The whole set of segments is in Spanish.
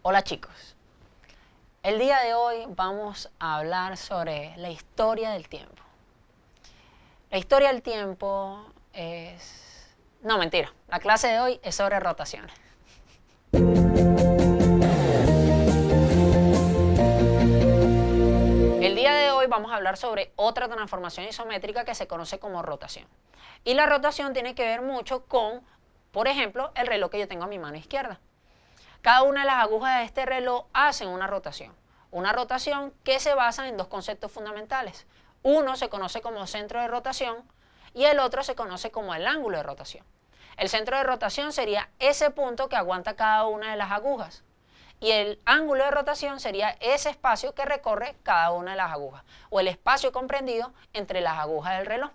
Hola chicos, el día de hoy vamos a hablar sobre la historia del tiempo. La historia del tiempo es... No, mentira, la clase de hoy es sobre rotaciones. El día de hoy vamos a hablar sobre otra transformación isométrica que se conoce como rotación. Y la rotación tiene que ver mucho con, por ejemplo, el reloj que yo tengo a mi mano izquierda. Cada una de las agujas de este reloj hacen una rotación. Una rotación que se basa en dos conceptos fundamentales. Uno se conoce como centro de rotación y el otro se conoce como el ángulo de rotación. El centro de rotación sería ese punto que aguanta cada una de las agujas. Y el ángulo de rotación sería ese espacio que recorre cada una de las agujas, o el espacio comprendido entre las agujas del reloj.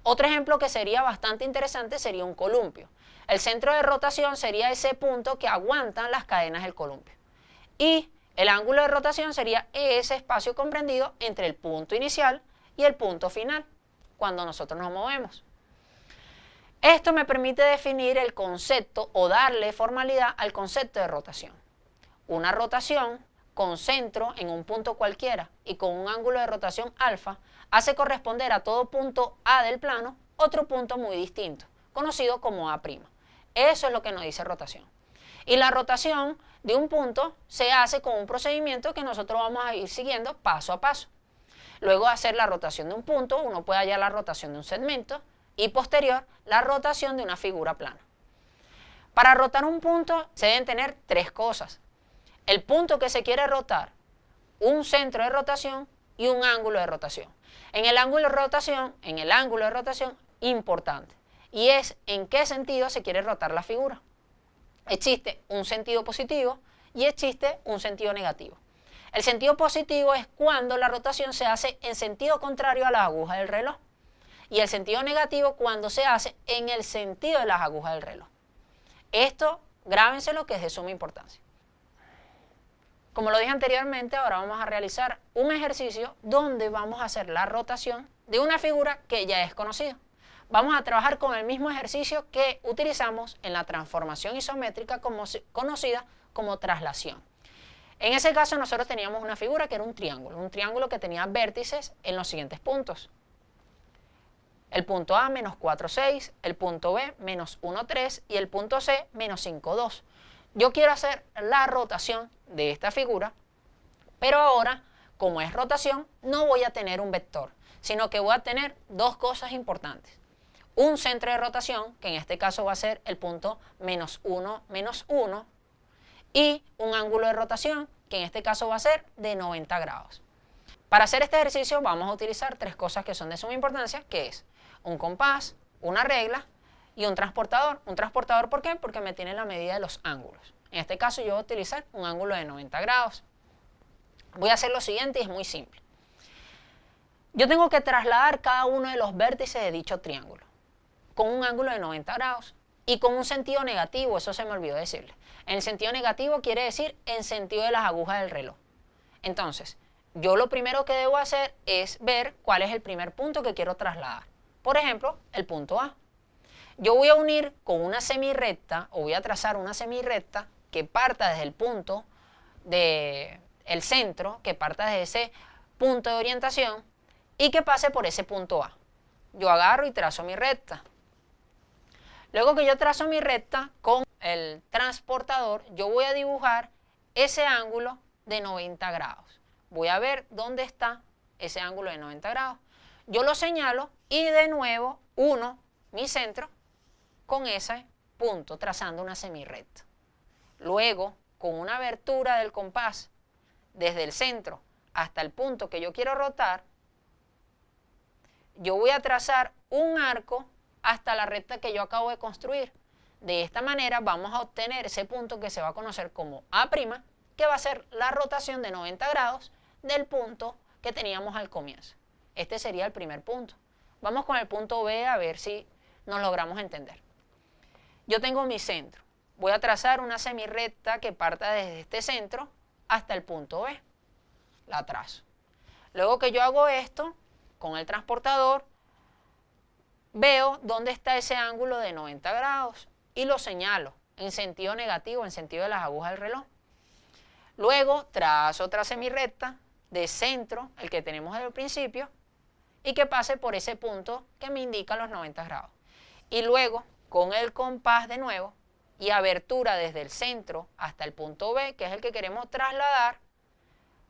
Otro ejemplo que sería bastante interesante sería un columpio. El centro de rotación sería ese punto que aguantan las cadenas del columpio. Y el ángulo de rotación sería ese espacio comprendido entre el punto inicial y el punto final, cuando nosotros nos movemos. Esto me permite definir el concepto o darle formalidad al concepto de rotación. Una rotación con centro en un punto cualquiera y con un ángulo de rotación alfa hace corresponder a todo punto A del plano otro punto muy distinto, conocido como A'. Eso es lo que nos dice rotación. Y la rotación de un punto se hace con un procedimiento que nosotros vamos a ir siguiendo paso a paso. Luego de hacer la rotación de un punto, uno puede hallar la rotación de un segmento y posterior la rotación de una figura plana. Para rotar un punto se deben tener tres cosas: el punto que se quiere rotar, un centro de rotación y un ángulo de rotación. En el ángulo de rotación importante, y es en qué sentido se quiere rotar la figura. Existe un sentido positivo y existe un sentido negativo. El sentido positivo es cuando la rotación se hace en sentido contrario a las agujas del reloj, y el sentido negativo cuando se hace en el sentido de las agujas del reloj. Esto, grábenselo, que es de suma importancia. Como lo dije anteriormente, ahora vamos a realizar un ejercicio donde vamos a hacer la rotación de una figura que ya es conocida. Vamos a trabajar con el mismo ejercicio que utilizamos en la transformación isométrica conocida como traslación. En ese caso nosotros teníamos una figura que era un triángulo que tenía vértices en los siguientes puntos. El punto A, menos 4, 6, el punto B, menos 1, 3 y el punto C, menos 5, 2. Yo quiero hacer la rotación de esta figura, pero ahora, como es rotación, no voy a tener un vector, sino que voy a tener dos cosas importantes. Un centro de rotación, que en este caso va a ser el punto menos 1, menos 1, y un ángulo de rotación, que en este caso va a ser de 90 grados. Para hacer este ejercicio vamos a utilizar tres cosas que son de suma importancia, que es un compás, una regla y un transportador. Un transportador, ¿por qué? Porque me tiene la medida de los ángulos. En este caso yo voy a utilizar un ángulo de 90 grados. Voy a hacer lo siguiente y es muy simple. Yo tengo que trasladar cada uno de los vértices de dicho triángulo con un ángulo de 90 grados y con un sentido negativo, eso se me olvidó decirle. En el sentido negativo quiere decir en sentido de las agujas del reloj. Entonces, yo lo primero que debo hacer es ver cuál es el primer punto que quiero trasladar. Por ejemplo, el punto A. Yo voy a unir con una semirrecta, o voy a trazar una semirrecta que parta desde el punto del centro, que parta desde ese punto de orientación y que pase por ese punto A. Yo agarro y trazo mi recta. Luego que yo trazo mi recta con el transportador, yo voy a dibujar ese ángulo de 90 grados. Voy a ver dónde está ese ángulo de 90 grados. Yo lo señalo y de nuevo uno mi centro con ese punto, trazando una semirrecta. Luego, con una abertura del compás desde el centro hasta el punto que yo quiero rotar, yo voy a trazar un arco hasta la recta que yo acabo de construir. De esta manera vamos a obtener ese punto que se va a conocer como A', que va a ser la rotación de 90 grados del punto que teníamos al comienzo. Este sería el primer punto. Vamos con el punto B a ver si nos logramos entender. Yo tengo mi centro. Voy a trazar una semirrecta que parta desde este centro hasta el punto B. La trazo. Luego que yo hago esto, con el transportador, veo dónde está ese ángulo de 90 grados y lo señalo en sentido negativo, en sentido de las agujas del reloj. Luego trazo otra semirrecta de centro, el que tenemos desde el principio, y que pase por ese punto que me indica los 90 grados. Y luego, con el compás de nuevo, y abertura desde el centro hasta el punto B, que es el que queremos trasladar,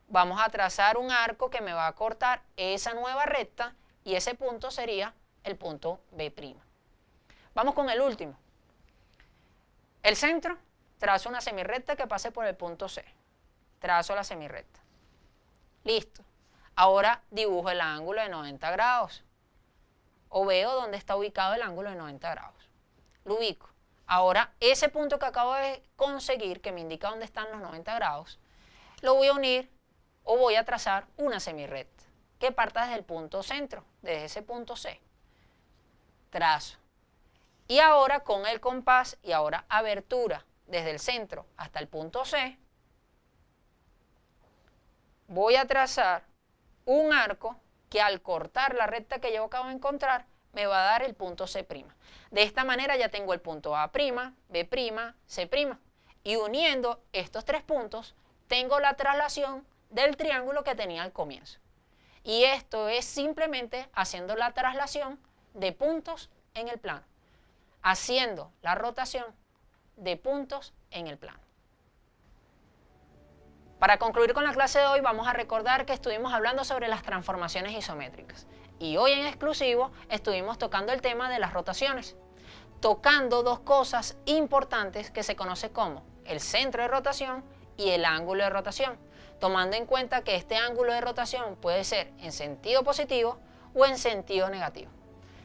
vamos a trazar un arco que me va a cortar esa nueva recta, y ese punto sería el punto B'. Vamos con el último. El centro, trazo una semirrecta que pase por el punto C. Trazo la semirrecta. Listo. Ahora dibujo el ángulo de 90 grados. O veo dónde está ubicado el ángulo de 90 grados. Lo ubico. Ahora ese punto que acabo de conseguir, que me indica dónde están los 90 grados, lo voy a unir o voy a trazar una semirrecta que parta desde el punto centro, desde ese punto C. Trazo. Y ahora con el compás y ahora abertura desde el centro hasta el punto C, voy a trazar un arco que al cortar la recta que yo acabo de encontrar me va a dar el punto C'. De esta manera ya tengo el punto A', B', C'. Y uniendo estos tres puntos tengo la traslación del triángulo que tenía al comienzo. Y esto es simplemente haciendo la traslación de puntos en el plano, haciendo la rotación de puntos en el plano. Para concluir con la clase de hoy, vamos a recordar que estuvimos hablando sobre las transformaciones isométricas. Y hoy en exclusivo estuvimos tocando el tema de las rotaciones, tocando dos cosas importantes que se conoce como el centro de rotación y el ángulo de rotación, tomando en cuenta que este ángulo de rotación puede ser en sentido positivo o en sentido negativo.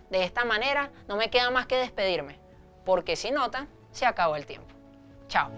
De esta manera no me queda más que despedirme, porque si notan, se acabó el tiempo. Chao.